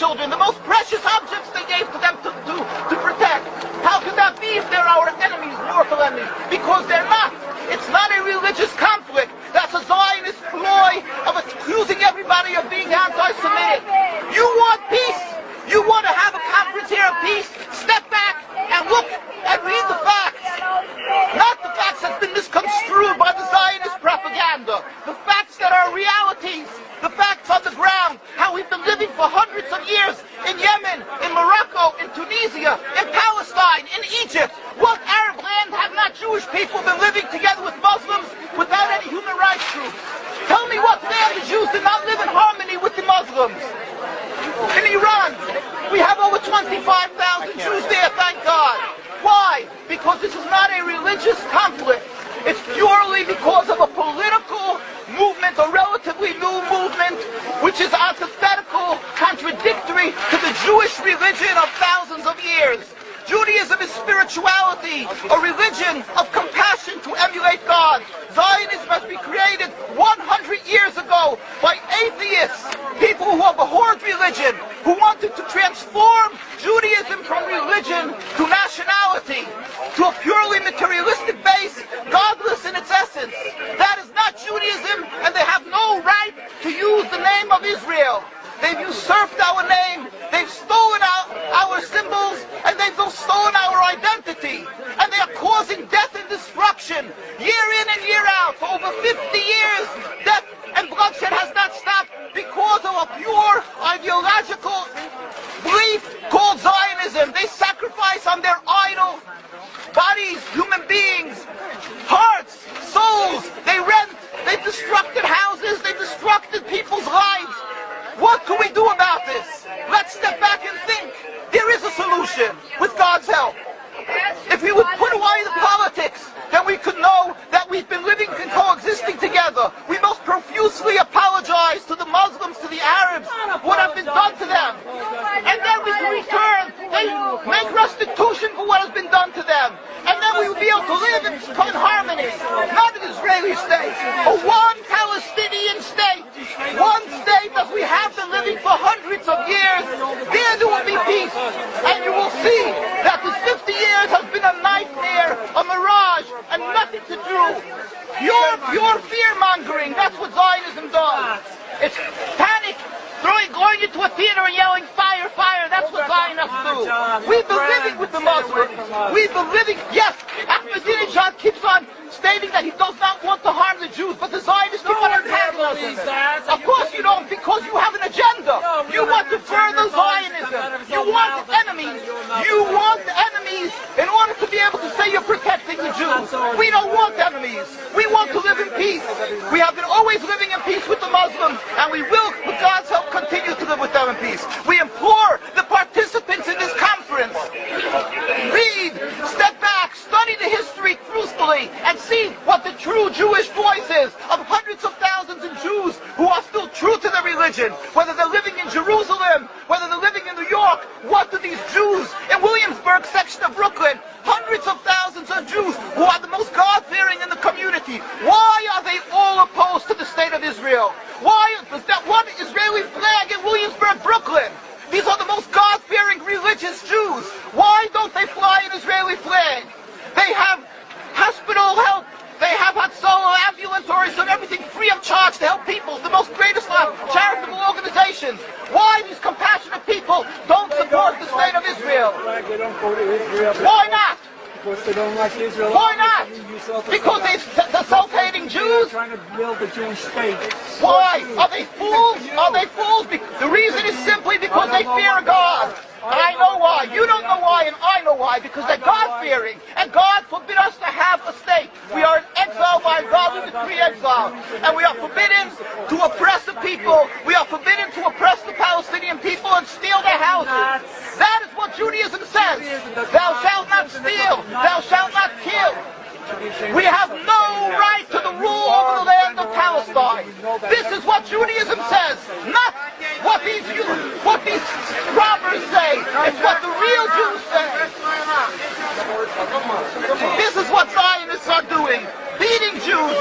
children, the most precious objects they gave to them to protect. How could that be if they're our enemies, mortal enemies? Because they're not. It's not a religious conflict. That's a Zionist ploy of accusing everybody of being anti-Semitic. You want peace? You want to have a conference here of peace? Step back and look and read the facts. Not the facts that's been misconstrued by the Zionist propaganda. The facts that are realities. The facts on the ground. How we've been living for hundreds of years in Yemen, in Morocco, in Tunisia, in Palestine, in Egypt. What Arab land have not Jewish people been living together with Muslims without any human rights groups? Tell me what land the Jews did not live in harmony with the Muslims. In Iran, we have over 25,000 Jews there, thank God. Why? Because this is not a religious conflict. It's purely because of a political movement, a relatively new movement, which is antithetical, contradictory to the Jewish religion of thousands of years. Judaism is spirituality, a religion of compassion to emulate God. Zionism must be created 100 years ago by atheists, people who abhorred religion, who wanted to transform Judaism from religion to nationality, to a purely materialistic base, godless in its essence. That is not Judaism, and they have no right to use the name of Israel. They've usurped our name, they've stolen our symbols, and they've stolen our identity. And they are causing death and destruction, year in and year out. For over 50 years, death and bloodshed has not stopped because of a pure ideological belief called Zionism. They sacrifice on their idol bodies, human beings, hearts, souls. They rent, they've destructed houses, they've destructed people's lives. What can we do about this? Let's step back and think. There is a solution with God's help. If we would put away the politics, then we could know that we've been living and coexisting together. We most profusely apologize to the Muslims, to the Arabs, what has been done to them. And then we can return. They make restitution for what has been done to them. And then we will be able to live in harmony. Not an Israeli state, a one Palestinian state. One state as we have been living for hundreds of years. There will be peace. And you will see that this 50 years has been a nightmare, a mirage, and nothing to do. Pure fear-mongering, that's what Zionism does. It's panic, going into a theater and yelling, fire, fire, that's what Zionists do. We've been living with the Muslims. We've been living, yes, Ahmadinejad keeps on stating that he does not want to harm the Jews, but the Zionists keep on antagonizing them. Of course you don't, because you have an agenda. You want to further Zionism. You want enemies. You want enemies in order to be able to say you're protecting the Jews. We don't want enemies. We want to live in peace. We have been always living in peace with the Muslims, and we will, with God's help, continue to live with them in peace. We implore the participants in this conference, read, step back, study the history truthfully, and see what the true Jewish voice is of hundreds of thousands of Jews who are still true to their religion, whether they're living in Jerusalem, whether they're living in New York. What do these Jews in Williamsburg section of Brooklyn, hundreds of thousands of Jews who are the most God-fearing in the community, why are they all opposed to the state of Israel? Why is that one Israeli flag in Williamsburg, Brooklyn? These are the most God-fearing religious Jews. Why don't they fly an Israeli flag? They have hospital help. They have Hatzalah, ambulatories, and everything free of charge to help people. The most greatest charitable organizations. Why these compassionate people don't support the state of Israel? They don't go to Israel. Why not? Because they don't like Israel. Why not? Because they're self-hating Jews? They're trying to build a Jewish state. Why? Are they fools? Are they fools? The reason is simply because they fear God. And I know why. You don't know why, and I know why. Because they're God-fearing. And God forbid us to have a state. We are in exile by God. We decree exile. And we are forbidden to oppress the people. We are forbidden to oppress the Palestinian people and steal their houses. That is what Judaism says. Thou shalt not steal. Thou shalt not kill. We have no right to the rule over the land of Palestine. This is what Judaism says, not what these robbers say. It's what the real Jews say. This is what Zionists are doing. Beating Jews,